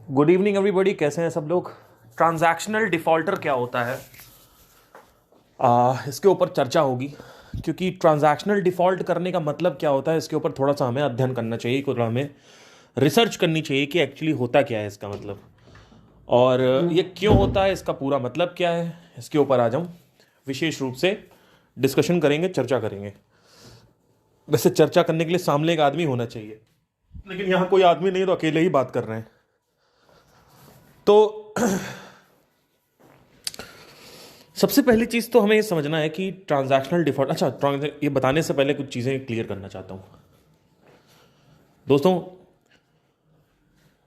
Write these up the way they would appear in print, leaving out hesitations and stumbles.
Good evening everybody, कैसे हैं सब लोग। ट्रांजैक्शनल डिफॉल्टर क्या होता है, इसके ऊपर चर्चा होगी। क्योंकि ट्रांजैक्शनल डिफॉल्ट करने का मतलब क्या होता है, इसके ऊपर थोड़ा सा हमें अध्ययन करना चाहिए, थोड़ा हमें रिसर्च करनी चाहिए कि एक्चुअली होता क्या है इसका मतलब, और ये क्यों होता है, इसका पूरा मतलब क्या है। इसके ऊपर आज हम विशेष रूप से डिस्कशन करेंगे, चर्चा करेंगे। वैसे चर्चा करने के लिए सामने एक आदमी होना चाहिए, लेकिन यहाँ कोई आदमी नहीं, तो अकेले ही बात कर रहे हैं। तो सबसे पहली चीज तो हमें ये समझना है कि ट्रांजैक्शनल डिफॉल्ट, ये बताने से पहले कुछ चीजें क्लियर करना चाहता हूं दोस्तों।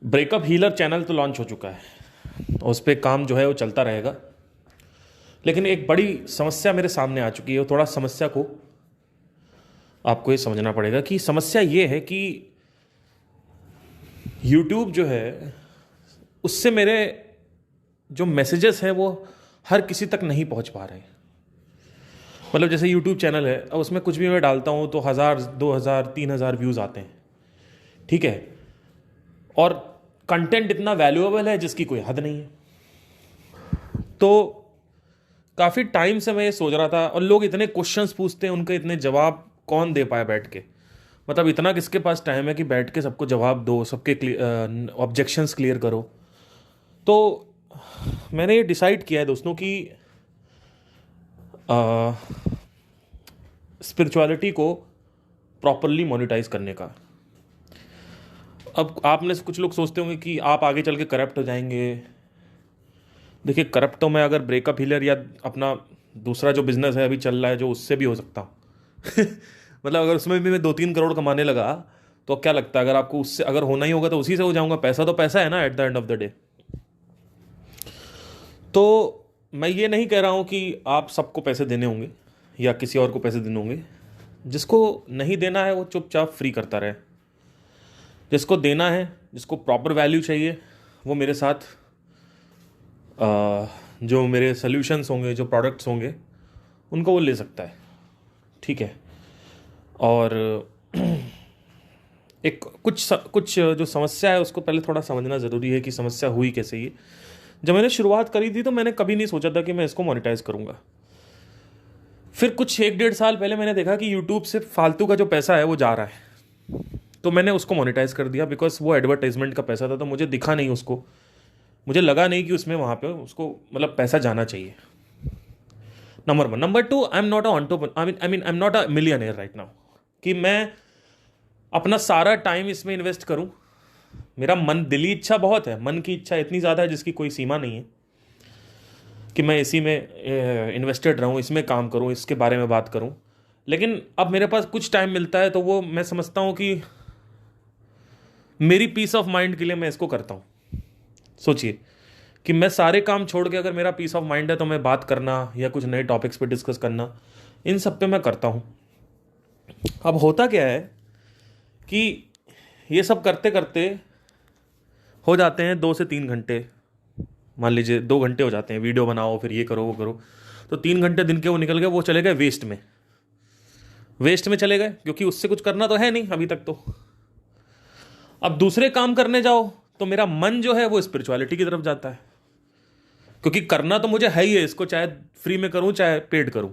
ब्रेकअप हीलर चैनल तो लॉन्च हो चुका है, उस पर काम जो है वो चलता रहेगा। लेकिन एक बड़ी समस्या मेरे सामने आ चुकी है, थोड़ा समस्या को आपको ये समझना पड़ेगा कि समस्या ये है कि YouTube जो है उससे मेरे जो मैसेजेस हैं वो हर किसी तक नहीं पहुंच पा रहे। मतलब जैसे YouTube चैनल है, अब उसमें कुछ भी मैं डालता हूं तो 1000, 2000, 3000 व्यूज़ आते हैं, ठीक है। और कंटेंट इतना वैल्यूएबल है जिसकी कोई हद नहीं है। तो काफ़ी टाइम से मैं ये सोच रहा था, और लोग इतने क्वेश्चंस पूछते हैं, उनके इतने जवाब कौन दे पाए बैठ के। मतलब इतना किसके पास टाइम है कि बैठ के सबको जवाब दो, सबके ऑब्जेक्शंस क्लियर करो। तो मैंने ये डिसाइड किया है दोस्तों कि स्पिरिचुअलिटी को प्रॉपरली मोनेटाइज करने का। अब आप में से कुछ लोग सोचते होंगे कि आप आगे चल के करप्ट हो जाएंगे। देखिए, करप्ट तो मैं अगर ब्रेकअप हीलर या अपना दूसरा जो बिजनेस है अभी चल रहा है जो, उससे भी हो सकता हूँ। मतलब अगर उसमें भी मैं 2-3 करोड़ कमाने लगा तो क्या लगता है, अगर आपको उससे अगर होना ही होगा तो उसी से हो जाऊंगा। पैसा तो पैसा है ना, at the end of the day. तो मैं ये नहीं कह रहा हूँ कि आप सबको पैसे देने होंगे या किसी और को पैसे देने होंगे। जिसको नहीं देना है वो चुपचाप फ्री करता रहे। जिसको देना है, जिसको प्रॉपर वैल्यू चाहिए, वो मेरे साथ जो मेरे सॉल्यूशंस होंगे, जो प्रोडक्ट्स होंगे, उनको वो ले सकता है, ठीक है। और कुछ जो समस्या है उसको पहले थोड़ा समझना ज़रूरी है कि समस्या हुई कैसे। ये जब मैंने शुरुआत करी थी तो मैंने कभी नहीं सोचा था कि मैं इसको मोनेटाइज करूँगा। फिर कुछ 1-1.5 साल पहले मैंने देखा कि यूट्यूब से फालतू का जो पैसा है वो जा रहा है, तो मैंने उसको मोनेटाइज कर दिया। बिकॉज वो एडवर्टाइजमेंट का पैसा था, तो मुझे दिखा नहीं उसको, मुझे लगा नहीं कि उसमें वहाँ पे उसको मतलब पैसा जाना चाहिए। Number 1। Number 2, I am not I am not a millionaire right now कि मैं अपना सारा टाइम इसमें इन्वेस्ट करूँ। मेरा मन, दिली इच्छा बहुत है, मन की इच्छा इतनी ज़्यादा है जिसकी कोई सीमा नहीं है कि मैं इसी में इन्वेस्टेड रहूँ, इसमें काम करूँ, इसके बारे में बात करूँ। लेकिन अब मेरे पास कुछ टाइम मिलता है तो वो मैं समझता हूँ कि मेरी पीस ऑफ माइंड के लिए मैं इसको करता हूँ। सोचिए कि मैं सारे काम छोड़ के, अगर मेरा पीस ऑफ माइंड है तो मैं बात करना या कुछ नए टॉपिक्स पे डिस्कस करना, इन सब पे मैं करता हूँ। अब होता क्या है कि ये सब करते करते हो जाते हैं 2 से 3 घंटे। मान लीजिए 2 घंटे हो जाते हैं, वीडियो बनाओ, फिर ये करो वो करो, तो 3 घंटे दिन के वो निकल गए, वो चले गए वेस्ट में चले गए, क्योंकि उससे कुछ करना तो है नहीं अभी तक। तो अब दूसरे काम करने जाओ तो मेरा मन जो है वो स्पिरिचुअलिटी की तरफ जाता है, क्योंकि करना तो मुझे है ही है इसको, चाहे फ्री में करूं चाहे पेड करूं,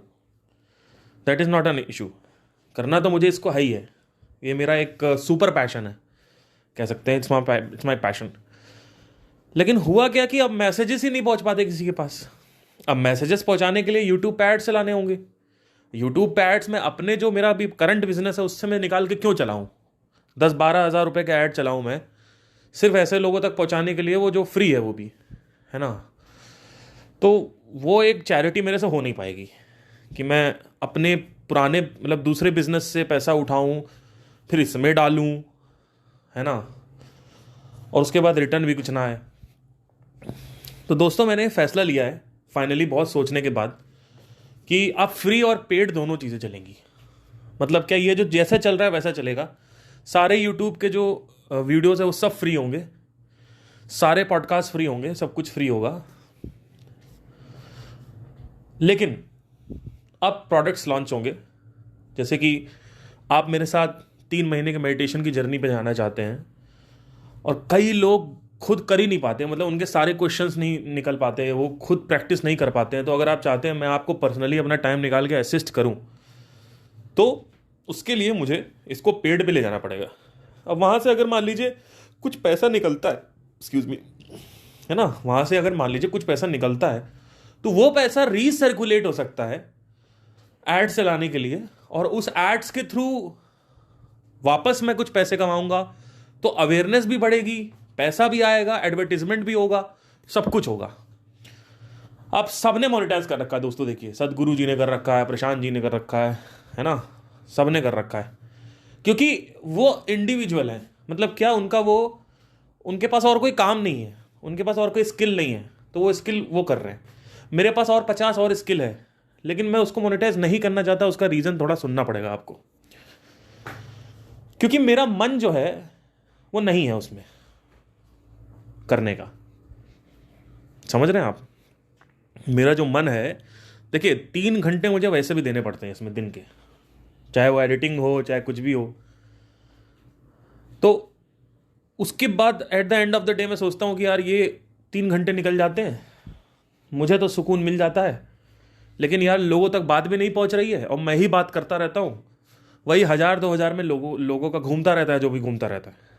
that is not an issue. करना तो मुझे इसको है ही है, ये मेरा एक सुपर पैशन है, कह सकते हैं इट्स माई पैशन। लेकिन हुआ क्या कि अब मैसेजेस ही नहीं पहुंच पाते किसी के पास। अब मैसेजेस पहुंचाने के लिए यूट्यूब पे एड्स चलाने होंगे। यूट्यूब पे एड्स में अपने जो मेरा अभी करंट बिजनेस है उससे मैं निकाल के क्यों चलाऊं, 10-12 हज़ार रुपये का ऐड चलाऊं मैं सिर्फ ऐसे लोगों तक पहुंचाने के लिए, वो जो फ्री है वो भी, है ना। तो वो एक चैरिटी मेरे से हो नहीं पाएगी कि मैं अपने पुराने मतलब दूसरे बिजनेस से पैसा उठाऊं, फिर इसमें डालूं, है ना, और उसके बाद रिटर्न भी कुछ ना आए। तो दोस्तों, मैंने फैसला लिया है फाइनली, बहुत सोचने के बाद, कि अब फ्री और पेड दोनों चीज़ें चलेंगी। मतलब क्या, ये जो जैसा चल रहा है वैसा चलेगा। सारे यूट्यूब के जो वीडियोस है वो सब फ्री होंगे, सारे पॉडकास्ट फ्री होंगे, सब कुछ फ्री होगा। लेकिन अब प्रोडक्ट्स लॉन्च होंगे। जैसे कि आप मेरे साथ 3 महीने के मेडिटेशन की जर्नी पे जाना चाहते हैं, और कई लोग खुद कर ही नहीं पाते, मतलब उनके सारे क्वेश्चंस नहीं निकल पाते, वो खुद प्रैक्टिस नहीं कर पाते हैं। तो अगर आप चाहते हैं मैं आपको पर्सनली अपना टाइम निकाल के असिस्ट करूं, तो उसके लिए मुझे इसको पेड पे ले जाना पड़ेगा। अब वहाँ से अगर मान लीजिए कुछ पैसा निकलता है, एक्सक्यूज मी, है ना, वहाँ से अगर मान लीजिए कुछ पैसा निकलता है, तो वो पैसा रीसर्कुलेट हो सकता है एड्स चलाने के लिए, और उस एड्स के थ्रू वापस मैं कुछ पैसे कमाऊंगा, तो अवेयरनेस भी बढ़ेगी, पैसा भी आएगा, एडवर्टीजमेंट भी होगा, सब कुछ होगा। अब सबने मोनेटाइज कर रखा है दोस्तों, देखिए सदगुरु जी ने कर रखा है, प्रशांत जी ने कर रखा है ना, सबने कर रखा है, क्योंकि वो इंडिविजुअल है। मतलब क्या, उनके पास और कोई काम नहीं है, उनके पास और कोई स्किल नहीं है, तो वो स्किल वो कर रहे हैं। मेरे पास और 50 और स्किल है, लेकिन मैं उसको मोनेटाइज नहीं करना चाहता। उसका रीज़न थोड़ा सुनना पड़ेगा आपको, क्योंकि मेरा मन जो है वो नहीं है उसमें करने का। समझ रहे हैं आप? मेरा जो मन है, देखिए 3 घंटे मुझे वैसे भी देने पड़ते हैं इसमें दिन के, चाहे वो एडिटिंग हो चाहे कुछ भी हो। तो उसके बाद at the end of the day मैं सोचता हूँ कि यार ये 3 घंटे निकल जाते हैं, मुझे तो सुकून मिल जाता है, लेकिन यार लोगों तक बात भी नहीं पहुँच रही है, और मैं ही बात करता रहता हूँ, वही 1000-2000 में लोगों का घूमता रहता है जो भी घूमता रहता है।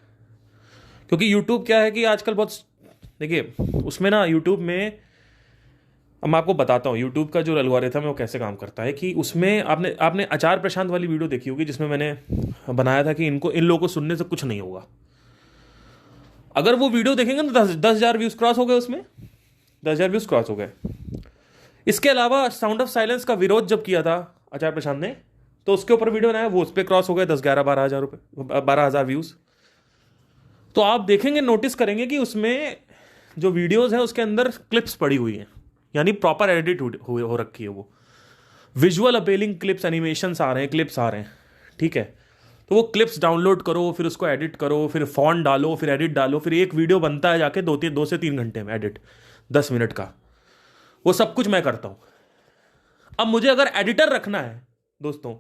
क्योंकि यूट्यूब क्या है कि आजकल बहुत, देखिए उसमें ना, यूट्यूब में, अब मैं आपको बताता हूँ यूट्यूब का जो एल्गोरिथम है वो कैसे काम करता है। कि उसमें आपने आचार प्रशांत वाली वीडियो देखी होगी, जिसमें मैंने बनाया था कि इन लोगों को सुनने से कुछ नहीं होगा। अगर वो वीडियो देखेंगे तो 10,000 व्यूज़ क्रॉस हो गए, उसमें 10,000 व्यूज़ क्रॉस हो गए। इसके अलावा साउंड ऑफ साइलेंस का विरोध जब किया था आचार प्रशांत ने, तो उसके ऊपर वीडियो बनाया, वो उस पर क्रॉस हो गए 10-11-12,000 व्यूज़। तो आप देखेंगे, नोटिस करेंगे कि उसमें जो वीडियोज़ हैं उसके अंदर क्लिप्स पड़ी हुई हैं, यानी प्रॉपर एडिट हो रखी है, वो विजुअल अपीलिंग क्लिप्स, एनिमेशंस आ रहे हैं, क्लिप्स आ रहे हैं, ठीक है। तो वो क्लिप्स डाउनलोड करो, फिर उसको एडिट करो, फिर फॉन्ट डालो, फिर एडिट डालो, फिर एक वीडियो बनता है जाके 2 से 3 घंटे में एडिट, 10 मिनट का, वो सब कुछ मैं करता हूँ। अब मुझे अगर एडिटर रखना है दोस्तों,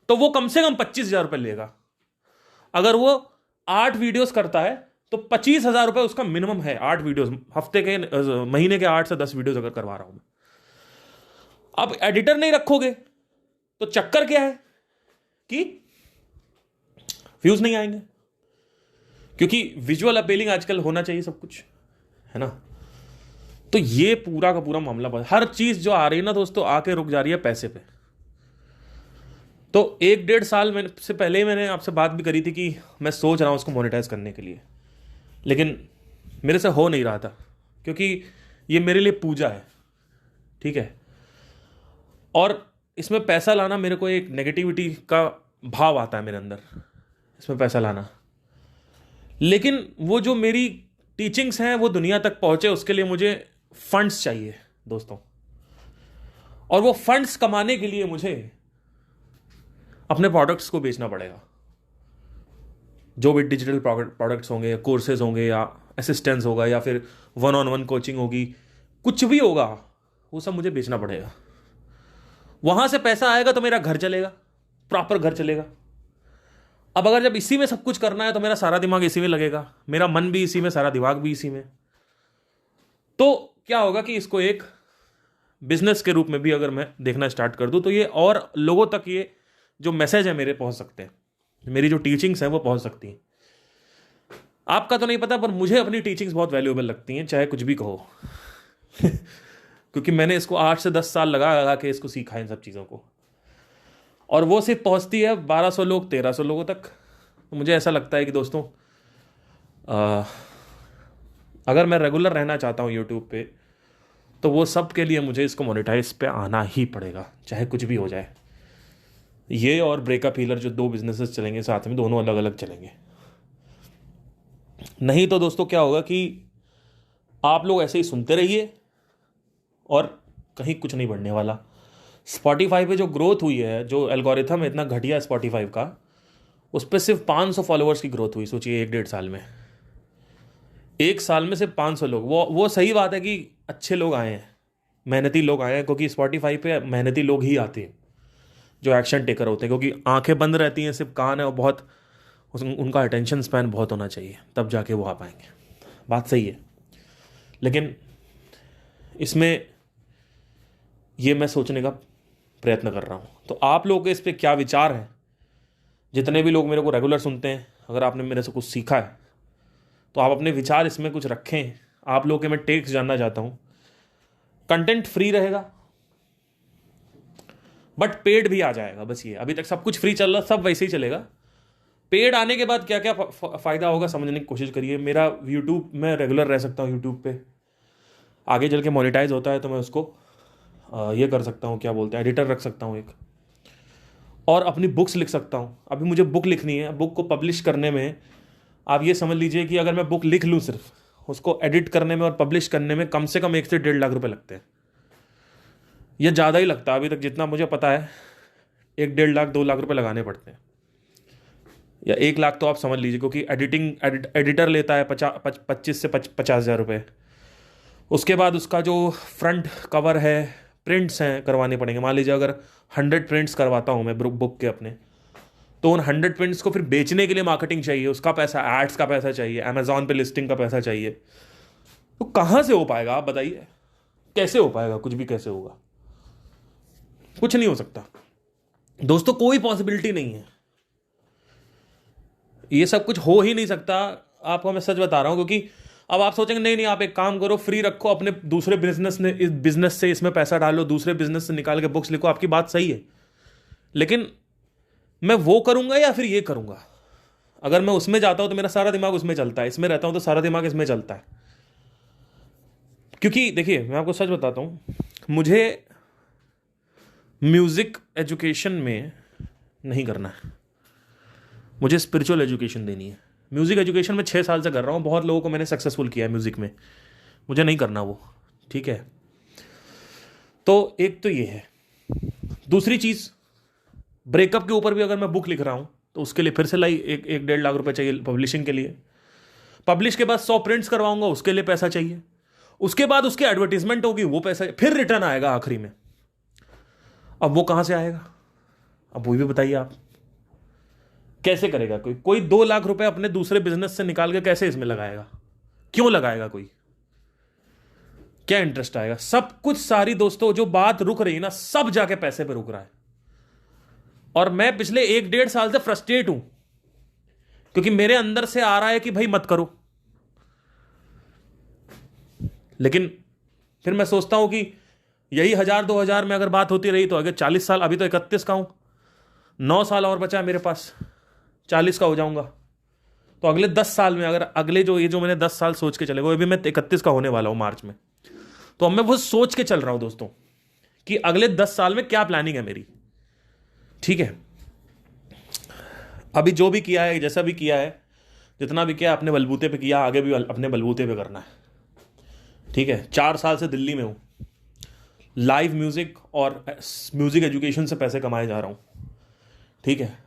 तो वो कम से कम 25,000 रुपये लेगा। अगर वो 8 वीडियोस करता है तो 25,000 रुपये उसका मिनिमम है। 8 वीडियोस, हफ्ते के, महीने के 8 से 10 वीडियोस अगर करवा रहा हूं मैं। अब एडिटर नहीं रखोगे तो चक्कर क्या है कि व्यूज नहीं आएंगे, क्योंकि विजुअल अपीलिंग आजकल होना चाहिए सब कुछ, है ना। तो ये पूरा का पूरा मामला, हर चीज जो आ रही है ना दोस्तों, आके रुक जा रही है पैसे पे। तो 1-1.5 साल से पहले ही मैंने आपसे बात भी करी थी कि मैं सोच रहा हूँ उसको मोनेटाइज करने के लिए, लेकिन मेरे से हो नहीं रहा था, क्योंकि ये मेरे लिए पूजा है, ठीक है। और इसमें पैसा लाना, मेरे को एक नेगेटिविटी का भाव आता है मेरे अंदर, इसमें पैसा लाना। लेकिन वो जो मेरी टीचिंग्स हैं वो दुनिया तक पहुंचे, उसके लिए मुझे फंड्स चाहिए दोस्तों। और वो फंड्स कमाने के लिए मुझे अपने प्रोडक्ट्स को बेचना पड़ेगा। जो भी डिजिटल प्रोडक्ट्स होंगे, या कोर्सेज होंगे, या असिस्टेंस होगा, या फिर 1-on-1 कोचिंग होगी, कुछ भी होगा, वो सब मुझे बेचना पड़ेगा। वहां से पैसा आएगा तो मेरा घर चलेगा, प्रॉपर घर चलेगा। अब अगर जब इसी में सब कुछ करना है तो मेरा सारा दिमाग इसी में लगेगा, मेरा मन भी इसी में, सारा दिमाग भी इसी में। तो क्या होगा कि इसको एक बिजनेस के रूप में भी अगर मैं देखना स्टार्ट कर दूं, तो ये और लोगों तक ये जो मैसेज है मेरे पहुंच सकते हैं, मेरी जो टीचिंग्स हैं वो पहुंच सकती हैं। आपका तो नहीं पता, पर मुझे अपनी टीचिंग्स बहुत वैल्यूएबल लगती हैं, चाहे कुछ भी कहो क्योंकि मैंने इसको 8 से 10 साल लगा के इसको सीखा, इन सब चीज़ों को, और वो सिर्फ पहुंचती है 1200 लोग, 1300 लोगों तक। तो मुझे ऐसा लगता है कि दोस्तों, अगर मैं रेगुलर रहना चाहता हूँ यूट्यूब पे, तो वो सब के लिए मुझे इसको मोनेटाइज पे आना ही पड़ेगा, चाहे कुछ भी हो जाए। ये और ब्रेकअप हीलर जो 2 बिजनेसेस चलेंगे साथ में, दोनों अलग अलग चलेंगे। नहीं तो दोस्तों क्या होगा कि आप लोग ऐसे ही सुनते रहिए और कहीं कुछ नहीं बढ़ने वाला। स्पॉटिफाई पे जो ग्रोथ हुई है, जो एल्गोरिथम है इतना घटिया स्पॉटिफाई का, उस पर सिर्फ 500 फॉलोअर्स की ग्रोथ हुई, सोचिए 1-1.5 साल में। 1 साल में सिर्फ 500 लोग, वो सही बात है कि अच्छे लोग आए हैं, मेहनती लोग आए हैं, क्योंकि स्पॉटिफाई पे मेहनती लोग ही आते हैं जो एक्शन टेकर होते हैं, क्योंकि आंखें बंद रहती हैं, सिर्फ कान है, और बहुत उनका अटेंशन स्पैन बहुत होना चाहिए, तब जाके वो आ पाएंगे। बात सही है, लेकिन इसमें ये मैं सोचने का प्रयत्न कर रहा हूँ। तो आप लोगों के इस पर क्या विचार हैं? जितने भी लोग मेरे को रेगुलर सुनते हैं, अगर आपने मेरे से कुछ सीखा है तो आप अपने विचार इसमें कुछ रखें। आप लोगों के मैं टेक्स जानना चाहता हूँ। कंटेंट फ्री रहेगा बट पेड भी आ जाएगा, बस ये। अभी तक सब कुछ फ्री चल रहा, सब वैसे ही चलेगा। पेड आने के बाद क्या क्या फ़ायदा होगा समझने की कोशिश करिए। मेरा यूट्यूब में रेगुलर रह सकता हूँ, यूट्यूब पे आगे चल के मोनेटाइज होता है तो मैं उसको ये कर सकता हूँ, क्या बोलते हैं, एडिटर रख सकता हूँ एक, और अपनी बुक्स लिख सकता हूँ। अभी मुझे बुक लिखनी है, बुक को पब्लिश करने में आप ये समझ लीजिए कि अगर मैं बुक लिख लूँ, सिर्फ उसको एडिट करने में और पब्लिश करने में कम से कम 1 से 1.5 लाख रुपए लगते हैं। यह ज़्यादा ही लगता है अभी तक, जितना मुझे पता है 1-1.5 लाख 2 लाख रुपए लगाने पड़ते हैं, या 1 लाख तो आप समझ लीजिए, क्योंकि एडिटर लेता है 25 से 50,000 रुपये। उसके बाद उसका जो फ्रंट कवर है, प्रिंट्स हैं, करवाने पड़ेंगे। मान लीजिए अगर 100 प्रिंट्स करवाता हूँ मैं बुक के अपने, तो उन 100 प्रिंट्स को फिर बेचने के लिए मार्केटिंग चाहिए, उसका पैसा, एड्स का पैसा चाहिए, अमेजॉन पे लिस्टिंग का पैसा चाहिए। तो कहाँ से हो पाएगा आप बताइए? कैसे हो पाएगा? कुछ भी कैसे होगा? कुछ नहीं हो सकता दोस्तों, कोई पॉसिबिलिटी नहीं है। ये सब कुछ हो ही नहीं सकता, आपको मैं सच बता रहा हूं। क्योंकि अब आप सोचेंगे नहीं नहीं, आप एक काम करो, फ्री रखो, अपने दूसरे बिजनेस ने, इस बिजनेस से इसमें पैसा डालो, दूसरे बिजनेस से निकाल के बुक्स लिखो। आपकी बात सही है, लेकिन मैं वो करूंगा या फिर ये करूंगा? अगर मैं उसमें जाता हूं तो मेरा सारा दिमाग उसमें चलता है, इसमें रहता हूं तो सारा दिमाग इसमें चलता है। क्योंकि देखिए, मैं आपको सच बताता हूं, मुझे म्यूजिक एजुकेशन में नहीं करना है, मुझे स्पिरिचुअल एजुकेशन देनी है। म्यूजिक एजुकेशन में 6 साल से कर रहा हूँ, बहुत लोगों को मैंने सक्सेसफुल किया है म्यूजिक में, मुझे नहीं करना वो, ठीक है। तो एक तो ये है। दूसरी चीज़, ब्रेकअप के ऊपर भी अगर मैं बुक लिख रहा हूँ तो उसके लिए फिर से 1-1.5 लाख रुपए चाहिए पब्लिशिंग के लिए। पब्लिश के बाद 100 प्रिंट्स करवाऊंगा, उसके लिए पैसा चाहिए। उसके बाद उसकी एडवर्टीजमेंट होगी, वो पैसा फिर रिटर्न आएगा आखिरी में। अब वो कहाँ से आएगा? अब वो भी बताइए आप, कैसे करेगा कोई 2 लाख रुपए अपने दूसरे बिजनेस से निकाल के कैसे इसमें लगाएगा? क्यों लगाएगा कोई? क्या इंटरेस्ट आएगा? सब कुछ, सारी दोस्तों जो बात रुक रही है ना, सब जाके पैसे पे रुक रहा है। और मैं पिछले 1-1.5 साल से फ्रस्ट्रेट हूं, क्योंकि मेरे अंदर से आ रहा है कि भाई मत करो, लेकिन फिर मैं सोचता हूं कि यही 1000-2000 में अगर बात होती रही तो अगर 40 साल, अभी तो 31 का हूं, 9 साल और बचा है मेरे पास, 40 का हो जाऊंगा। तो अगले 10 साल में, अगर अगले जो मैंने 10 साल सोच के चले गए, अभी मैं 31 का होने वाला हूं मार्च में, तो अब मैं वो सोच के चल रहा हूं दोस्तों कि अगले 10 साल में क्या प्लानिंग है मेरी, ठीक है। अभी जो भी किया है, जैसा भी किया है, जितना भी किया अपने बलबूते पे किया, आगे भी अपने बलबूते पे करना है, ठीक है। 4 साल से दिल्ली में हूं, लाइव म्यूजिक और म्यूजिक एजुकेशन से पैसे कमाए जा रहा हूं, ठीक है।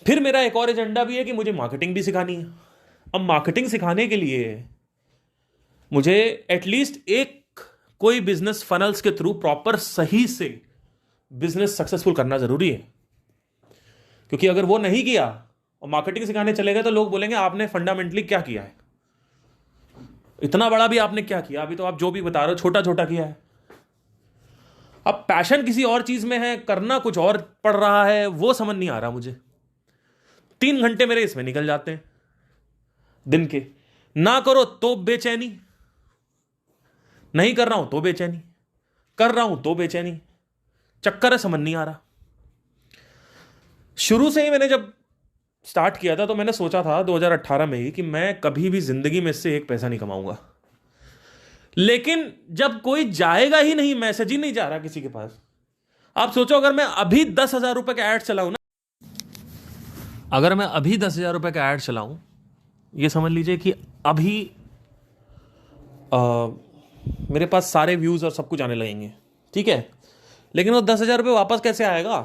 फिर मेरा एक और एजेंडा भी है कि मुझे मार्केटिंग भी सिखानी है। अब मार्केटिंग सिखाने के लिए मुझे एटलीस्ट एक कोई बिजनेस फनल्स के थ्रू प्रॉपर सही से बिजनेस सक्सेसफुल करना जरूरी है। क्योंकि अगर वो नहीं किया और मार्केटिंग सिखाने चले गए तो लोग बोलेंगे आपने फंडामेंटली क्या किया है, इतना बड़ा भी आपने क्या किया? अभी तो आप जो भी बता रहे हो छोटा छोटा किया है। अब पैशन किसी और चीज में है, करना कुछ और पड़ रहा है, वो समझ नहीं आ रहा मुझे। 3 घंटे मेरे इसमें निकल जाते हैं दिन के, ना करो तो बेचैनी, नहीं कर रहा हूं तो बेचैनी, कर रहा हूं तो बेचैनी, चक्कर है, समझ नहीं आ रहा। शुरू से ही मैंने जब स्टार्ट किया था तो मैंने सोचा था 2018 में ही कि मैं कभी भी जिंदगी में इससे 1 पैसा नहीं कमाऊंगा। लेकिन जब कोई जाएगा ही नहीं, मैसेज ही नहीं जा रहा किसी के पास। आप सोचो, अगर मैं अभी 10,000 रुपए का ऐड चलाऊं ना, अगर मैं अभी 10,000 रुपए का ऐड चलाऊं, ये समझ लीजिए कि अभी मेरे पास सारे व्यूज और सब कुछ आने लगेंगे, ठीक है। लेकिन वो 10,000 रुपये वापस कैसे आएगा?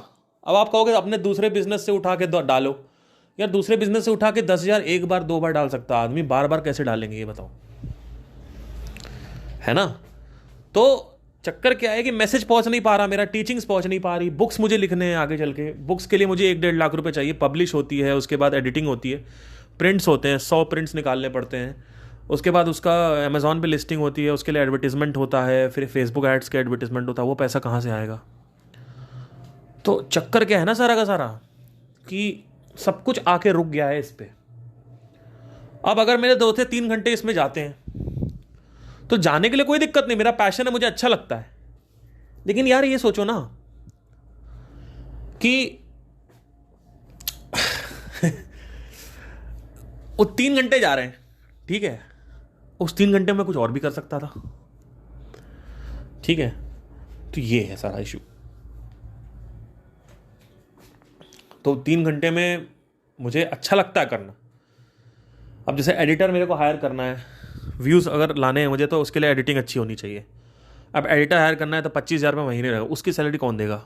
अब आप कहोगे अपने दूसरे बिजनेस से उठा के डालो। यार दूसरे बिजनेस से उठा के 10,000 1 बार 2 बार डाल सकता आदमी, बार बार कैसे डालेंगे ये बताओ, है ना। तो चक्कर क्या है कि मैसेज पहुंच नहीं पा रहा, मेरा टीचिंग्स पहुंच नहीं पा रही, बुक्स मुझे लिखने हैं आगे चल के, बुक्स के लिए मुझे 1-1.5 लाख रुपए चाहिए, पब्लिश होती है, उसके बाद एडिटिंग होती है, प्रिंट्स होते हैं, 100 प्रिंट्स निकालने पड़ते हैं, उसके बाद उसका अमेज़ॉन पे लिस्टिंग होती है, उसके लिए एडवर्टीजमेंट होता है, फिर फेसबुक एड्स का एडवर्टीजमेंट होता है, वो पैसा कहाँ से आएगा? तो चक्कर क्या है ना सारा का सारा, कि सब कुछ आके रुक गया है इस पे। अब अगर मेरे 2 से 3 घंटे इसमें जाते हैं तो जाने के लिए कोई दिक्कत नहीं, मेरा पैशन है, मुझे अच्छा लगता है। लेकिन यार ये सोचो ना कि वो 3 घंटे जा रहे हैं, ठीक है, उस 3 घंटे में कुछ और भी कर सकता था, ठीक है। तो ये है सारा इशू। तो 3 घंटे में मुझे अच्छा लगता है करना। अब जैसे एडिटर मेरे को हायर करना है, व्यूज़ अगर लाने हैं मुझे, तो उसके लिए एडिटिंग अच्छी होनी चाहिए। अब एडिटर हायर करना है तो 25,000 रुपये महीने रहेगा, उसकी सैलरी कौन देगा?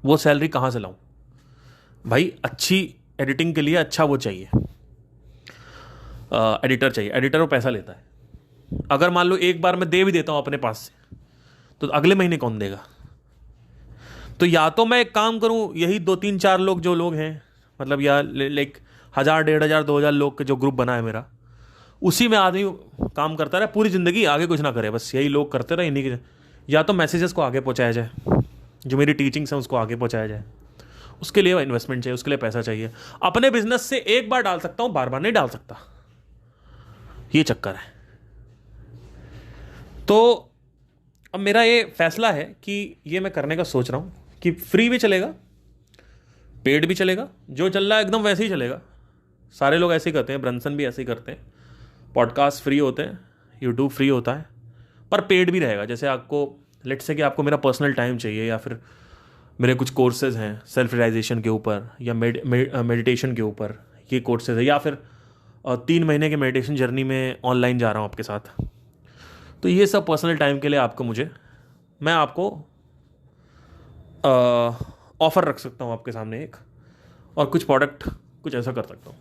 वो सैलरी कहाँ से लाऊं? भाई अच्छी एडिटिंग के लिए अच्छा वो चाहिए, एडिटर चाहिए। एडिटर वो पैसा लेता है। अगर मान लो एक बार मैं दे भी देता हूँ अपने पास से, तो अगले महीने कौन देगा? तो या तो मैं एक काम करूँ, यही 2-3-4 लोग जो लोग हैं, मतलब या लाइक 1,000, 1,500, 2,000 लोग का जो ग्रुप बना है मेरा, उसी में आदमी काम करता रहे पूरी ज़िंदगी, आगे कुछ ना करे, बस यही लोग करते रहे इन्हीं के। या तो मैसेजेस को आगे पहुँचाया जाए, जो मेरी टीचिंग्स हैं उसको आगे पहुँचाया जाए, उसके लिए इन्वेस्टमेंट चाहिए, उसके लिए पैसा चाहिए। अपने बिजनेस से एक बार डाल सकता हूँ, बार बार नहीं डाल सकता, ये चक्कर है। तो अब मेरा ये फैसला है कि ये मैं करने का सोच रहा हूँ कि फ्री भी चलेगा, पेड भी चलेगा, जो चल रहा है एकदम वैसे ही चलेगा। सारे लोग ऐसे ही करते हैं, ब्रंसन भी ऐसे ही करते हैं, पॉडकास्ट फ्री होते हैं, यूट्यूब फ्री होता है, पर पेड भी रहेगा। जैसे आपको लेट्स से कि आपको मेरा पर्सनल टाइम चाहिए, या फिर मेरे कुछ कोर्सेज हैं सेल्फ रियलाइजेशन के ऊपर, या मेडिटेशन के ऊपर ये कोर्सेज है, या फिर 3 महीने के मेडिटेशन जर्नी में ऑनलाइन जा रहा हूँ आपके साथ। तो ये सब पर्सनल टाइम के लिए आपको मैं आपको ऑफ़र रख सकता हूँ आपके सामने एक, और कुछ प्रोडक्ट कुछ ऐसा कर सकता हूँ।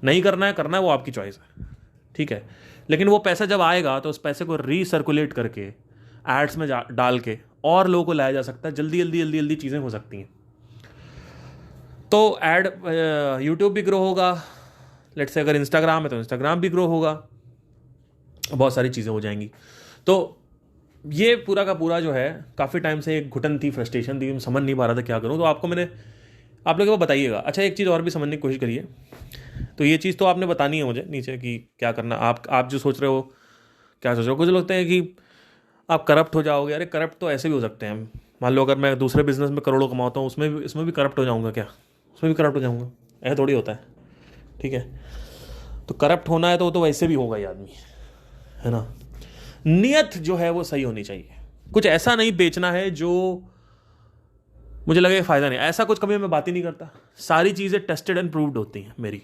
नहीं करना है वो आपकी चॉइस है, ठीक है। लेकिन वो पैसा जब आएगा तो उस पैसे को रीसर्कुलेट करके एड्स में डाल के और लोगों को लाया जा सकता है, जल्दी जल्दी जल्दी जल्दी चीज़ें हो सकती हैं। तो एड यूट्यूब भी ग्रो होगा, लेट्स से अगर इंस्टाग्राम है तो इंस्टाग्राम भी ग्रो होगा, बहुत सारी चीज़ें हो जाएंगी। तो ये पूरा का पूरा जो है, काफ़ी टाइम से एक घुटन थी, फ्रस्ट्रेशन थी, समझ नहीं पा रहा था क्या करूँ। तो आपको मैंने आप लोगों को बताइएगा। अच्छा, एक चीज़ और भी समझने की कोशिश करिए। तो ये चीज़ तो आपने बतानी है मुझे नीचे कि क्या करना। आप जो सोच रहे हो, क्या सोच रहे हो? कुछ लगता है कि आप करप्ट हो जाओगे। अरे करप्ट तो ऐसे भी हो सकते हैं। मान लो अगर मैं दूसरे बिजनेस में करोड़ों कमाता हूँ, इसमें भी करप्ट हो जाऊँगा क्या? उसमें भी करप्ट हो जाऊँगा? ऐसा थोड़ी होता है, ठीक है। तो करप्ट होना है तो वो तो वैसे भी होगा ही आदमी, है ना। नियत जो है वो सही होनी चाहिए। कुछ ऐसा नहीं बेचना है जो मुझे लगे फ़ायदा नहीं, ऐसा कुछ कभी मैं बात ही नहीं करता। सारी चीज़ें टेस्टेड एंड प्रूव्ड होती हैं मेरी।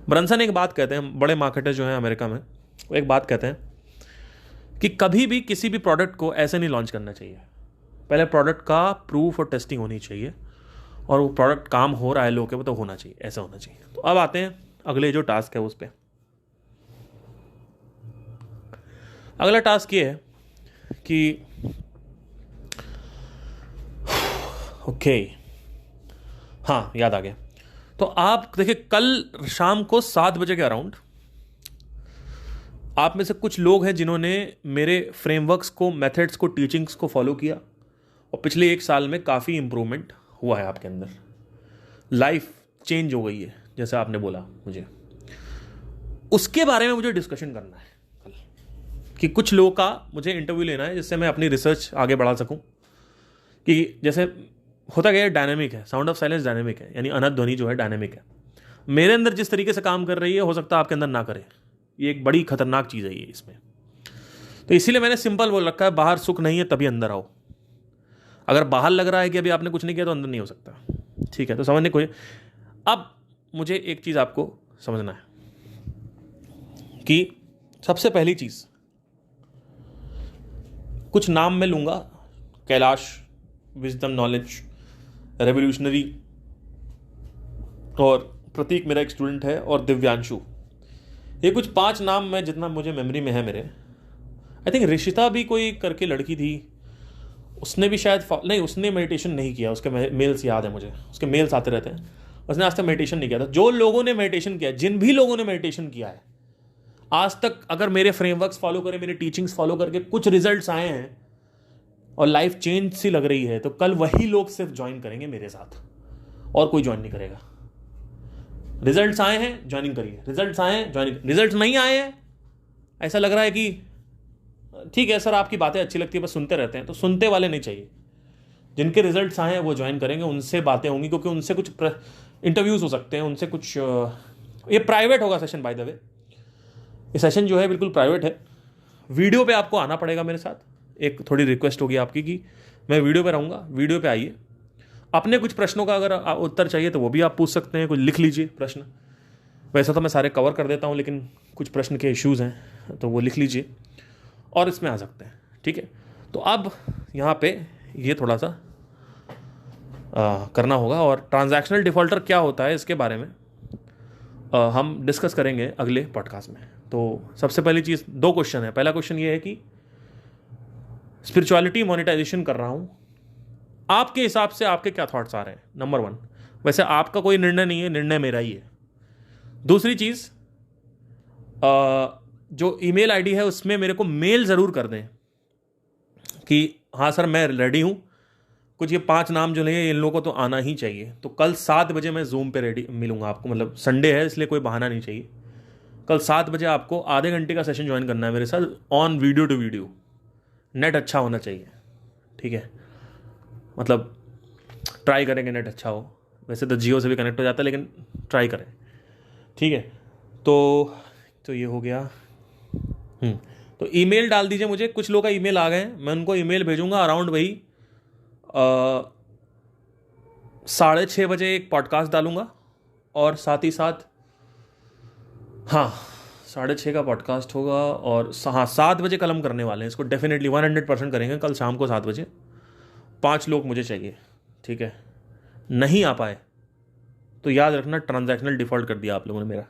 ब्रंसन एक बात कहते हैं, बड़े मार्केटर जो हैं अमेरिका में, वो एक बात कहते हैं कि कभी भी किसी भी प्रोडक्ट को ऐसे नहीं लॉन्च करना चाहिए। पहले प्रोडक्ट का प्रूफ और टेस्टिंग होनी चाहिए, और वो प्रोडक्ट काम हो रहा है लोगों के तो होना चाहिए, ऐसा होना चाहिए। तो अब आते हैं अगले जो टास्क है उस पर। अगला टास्क ये है कि ओके, हाँ याद आ गया। तो आप देखिए, कल शाम को 7 बजे के अराउंड आप में से कुछ लोग हैं जिन्होंने मेरे फ्रेमवर्क्स को, मेथड्स को, टीचिंग्स को फॉलो किया, और पिछले 1 साल में काफ़ी इंप्रूवमेंट हुआ है आपके अंदर। लाइफ चेंज हो गई है, जैसे आपने बोला मुझे। उसके बारे में मुझे डिस्कशन करना है कल, कि कुछ लोगों का मुझे इंटरव्यू लेना है, जिससे मैं अपनी रिसर्च आगे बढ़ा सकूं। कि जैसे होता क्या है, डायनेमिक है, साउंड ऑफ साइलेंस डायनेमिक है, यानी अनहद ध्वनि जो है डायनेमिक है। मेरे अंदर जिस तरीके से काम कर रही है, हो सकता है आपके अंदर ना करे। ये एक बड़ी खतरनाक चीज़ है ये इसमें। तो इसीलिए मैंने सिंपल बोल रखा है, बाहर सुख नहीं है तभी अंदर आओ। अगर बाहर लग रहा है कि अभी आपने कुछ नहीं किया तो अंदर नहीं हो सकता, ठीक है। तो समझने को, अब मुझे एक चीज़ आपको समझना है कि सबसे पहली चीज़, कुछ नाम मैं लूँगा, कैलाश, विजडम, नॉलेज, रेवोल्यूशनरी, और प्रतीक मेरा एक स्टूडेंट है, और दिव्यांशु। ये कुछ 5 नाम मैं, जितना मुझे मेमोरी में है मेरे। आई थिंक ऋषिता भी कोई करके लड़की थी, उसने भी शायद नहीं, उसने मेडिटेशन नहीं किया। उसके मेल्स याद है मुझे, उसके मेल्स आते रहते हैं। उसने आज तक मेडिटेशन नहीं किया था। जो लोगों ने मेडिटेशन किया, जिन भी लोगों ने मेडिटेशन किया है, आज तक अगर मेरे फ्रेमवर्क्स फॉलो करें, मेरी टीचिंग्स फॉलो करके कुछ रिजल्ट्स आए हैं और लाइफ चेंज सी लग रही है, तो कल वही लोग सिर्फ ज्वाइन करेंगे मेरे साथ और कोई ज्वाइन नहीं करेगा। रिजल्ट्स आए हैं ज्वाइनिंग करिए, रिजल्ट्स आए हैं ज्वाइनिंग, रिजल्ट्स नहीं आए हैं, ऐसा लग रहा है कि ठीक है सर आपकी बातें अच्छी लगती है बस सुनते रहते हैं, तो सुनते वाले नहीं चाहिए। जिनके रिजल्ट्स आए हैं वो ज्वाइन करेंगे, उनसे बातें होंगी, क्योंकि उनसे कुछ इंटरव्यूज हो सकते हैं, उनसे कुछ ये प्राइवेट होगा सेशन, बाय द वे ये सेशन जो है बिल्कुल प्राइवेट है। वीडियो पे आपको आना पड़ेगा मेरे साथ, एक थोड़ी रिक्वेस्ट होगी आपकी कि मैं वीडियो पे रहूँगा, वीडियो पे आइए। अपने कुछ प्रश्नों का अगर उत्तर चाहिए तो वो भी आप पूछ सकते हैं, कुछ लिख लीजिए प्रश्न। वैसे तो मैं सारे कवर कर देता हूँ, लेकिन कुछ प्रश्न के इश्यूज़ हैं तो वो लिख लीजिए और इसमें आ सकते हैं, ठीक है। तो अब यहाँ पे ये थोड़ा सा करना होगा, और ट्रांजैक्शनल डिफ़ॉल्टर क्या होता है इसके बारे में हम डिस्कस करेंगे अगले पॉडकास्ट में। तो सबसे पहली चीज़, 2 क्वेश्चन है। पहला क्वेश्चन ये है कि स्पिरिचुअलिटी मोनेटाइजेशन कर रहा हूँ, आपके हिसाब से आपके क्या थॉट्स आ रहे हैं, नंबर 1। वैसे आपका कोई निर्णय नहीं है, निर्णय मेरा ही है। दूसरी चीज़, जो ईमेल आईडी है उसमें मेरे को मेल ज़रूर कर दें कि हाँ सर मैं रेडी हूँ, कुछ ये 5 नाम जो लेंगे इन लोगों को तो आना ही चाहिए। तो कल 7 बजे मैं जूम पे रेडी मिलूंगा आपको, मतलब संडे है इसलिए कोई बहाना नहीं चाहिए। कल 7 बजे आपको आधे घंटे का सेशन ज्वाइन करना है मेरे साथ, on video to video. Net अच्छा होना चाहिए, ठीक है, मतलब ट्राई करेंगे नेट अच्छा हो। वैसे तो जियो से भी कनेक्ट हो जाता है, लेकिन ट्राई करें, ठीक है। तो ये हो गया। तो ईमेल डाल दीजिए मुझे, कुछ लोग का ईमेल आ गए हैं, मैं उनको ईमेल भेजूंगा अराउंड वही 6:30 बजे एक पॉडकास्ट डालूंगा, और साथ ही साथ 6:30 का पॉडकास्ट होगा, और 7 बजे कल हम करने वाले हैं इसको, डेफिनेटली 100% करेंगे कल शाम को 7 बजे। 5 लोग मुझे चाहिए, ठीक है। नहीं आ पाए तो याद रखना ट्रांजैक्शनल डिफ़ॉल्ट कर दिया आप लोगों ने मेरा,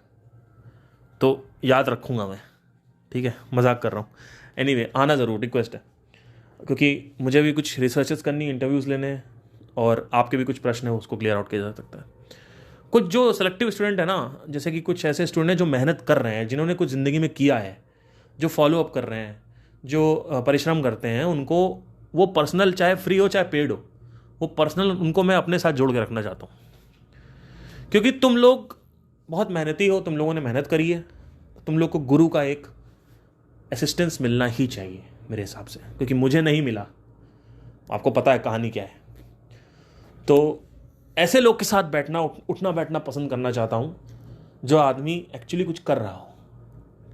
तो याद रखूँगा मैं, ठीक है, मजाक कर रहा हूँ। एनीवे आना ज़रूर, रिक्वेस्ट है, क्योंकि मुझे भी कुछ रिसर्चेस करनी, इंटरव्यूज़ लेने, और आपके भी कुछ प्रश्न है उसको क्लियर आउट किया जा सकता है। कुछ जो सेलेक्टिव स्टूडेंट है ना, जैसे कि कुछ ऐसे स्टूडेंट हैं जो मेहनत कर रहे हैं, जिन्होंने कुछ ज़िंदगी में किया है, जो फॉलोअप कर रहे हैं, जो परिश्रम करते हैं, उनको वो पर्सनल, चाहे फ्री हो चाहे पेड हो, वो पर्सनल उनको मैं अपने साथ जोड़ के रखना चाहता हूँ। क्योंकि तुम लोग बहुत मेहनती हो, तुम लोगों ने मेहनत करी है, तुम लोग को गुरु का एक असिस्टेंस मिलना ही चाहिए मेरे हिसाब से, क्योंकि मुझे नहीं मिला। आपको पता है कहानी क्या है। तो ऐसे लोग के साथ बैठना, उठना बैठना पसंद करना चाहता हूँ, जो आदमी एक्चुअली कुछ कर रहा हो,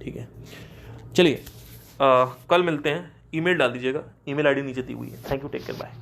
ठीक है। चलिए कल मिलते हैं, ईमेल डाल दीजिएगा, ईमेल आईडी नीचे दी हुई है। Thank you, take care, bye.